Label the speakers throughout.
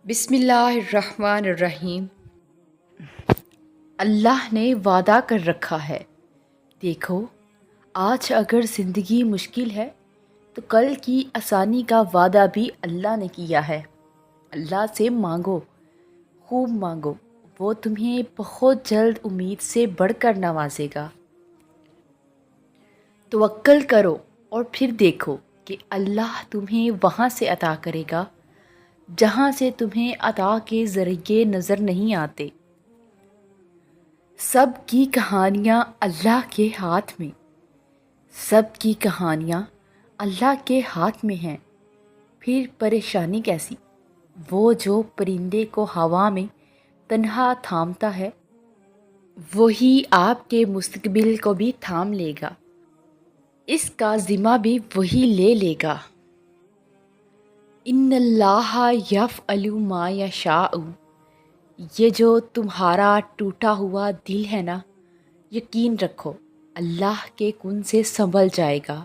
Speaker 1: بسم اللہ الرحمن الرحیم۔ اللہ نے وعدہ کر رکھا ہے، دیکھو آج اگر زندگی مشکل ہے تو کل کی آسانی کا وعدہ بھی اللہ نے کیا ہے۔ اللہ سے مانگو، خوب مانگو، وہ تمہیں بہت جلد امید سے بڑھ کر نوازے گا۔ توکل کرو اور پھر دیکھو کہ اللہ تمہیں وہاں سے عطا کرے گا جہاں سے تمہیں عطا کے ذریعے نظر نہیں آتے۔ سب کی کہانیاں اللہ کے ہاتھ میں، سب کی کہانیاں اللہ کے ہاتھ میں ہیں، پھر پریشانی کیسی؟ وہ جو پرندے کو ہوا میں تنہا تھامتا ہے وہی آپ کے مستقبل کو بھی تھام لے گا، اس کا ذمہ بھی وہی لے لے گا۔ ان اللہ یفعل ما یشاء، یہ جو تمہارا ٹوٹا ہوا دل ہے نا، یقین رکھو اللہ کے کن سے سنبھل جائے گا،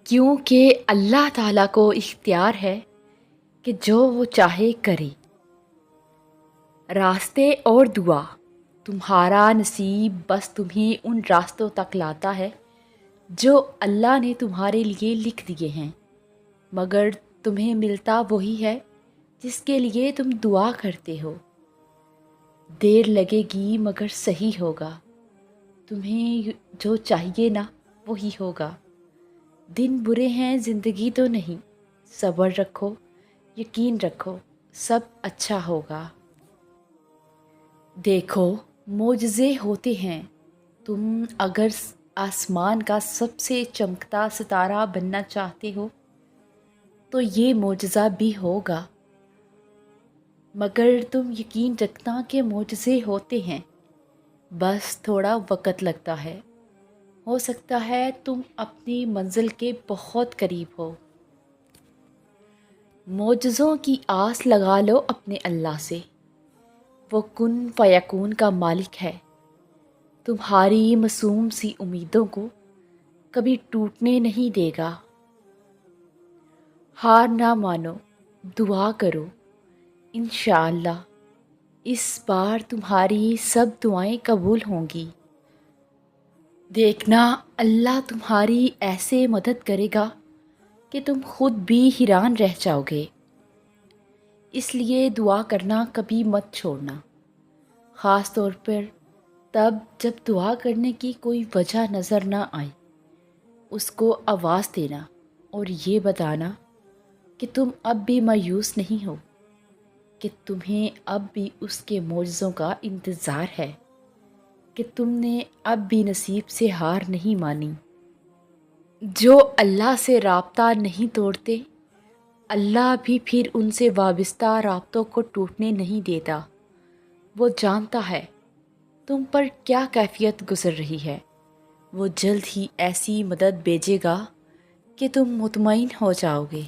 Speaker 1: کیونکہ اللہ تعالیٰ کو اختیار ہے کہ جو وہ چاہے کرے۔ راستے اور دعا، تمہارا نصیب بس تمہیں ان راستوں تک لاتا ہے جو اللہ نے تمہارے لیے لکھ دیے ہیں، مگر تمہیں ملتا وہی ہے جس کے لیے تم دعا کرتے ہو۔ دیر لگے گی مگر صحیح ہوگا، تمہیں جو چاہیے نا وہی ہوگا۔ دن برے ہیں زندگی تو نہیں، صبر رکھو، یقین رکھو، سب اچھا ہوگا۔ دیکھو معجزے ہوتے ہیں، تم اگر آسمان کا سب سے چمکتا ستارہ بننا چاہتے ہو تو یہ معجزہ بھی ہوگا، مگر تم یقین رکھنا کہ معجزے ہوتے ہیں، بس تھوڑا وقت لگتا ہے، ہو سکتا ہے تم اپنی منزل کے بہت قریب ہو۔ معجزوں کی آس لگا لو اپنے اللہ سے، وہ کن فیکون کا مالک ہے، تمہاری معصوم سی امیدوں کو کبھی ٹوٹنے نہیں دے گا۔ ہار نہ مانو، دعا کرو، انشاءاللہ اس بار تمہاری سب دعائیں قبول ہوں گی۔ دیکھنا اللہ تمہاری ایسے مدد کرے گا کہ تم خود بھی حیران رہ جاؤ گے۔ اس لیے دعا کرنا کبھی مت چھوڑنا، خاص طور پر تب جب دعا کرنے کی کوئی وجہ نظر نہ آئے۔ اس کو آواز دینا اور یہ بتانا کہ تم اب بھی مایوس نہیں ہو، کہ تمہیں اب بھی اس کے معجزوں کا انتظار ہے، کہ تم نے اب بھی نصیب سے ہار نہیں مانی۔ جو اللہ سے رابطہ نہیں توڑتے، اللہ بھی پھر ان سے وابستہ رابطوں کو ٹوٹنے نہیں دیتا۔ وہ جانتا ہے تم پر کیا کیفیت گزر رہی ہے، وہ جلد ہی ایسی مدد بھیجے گا کہ تم مطمئن ہو جاؤ گے۔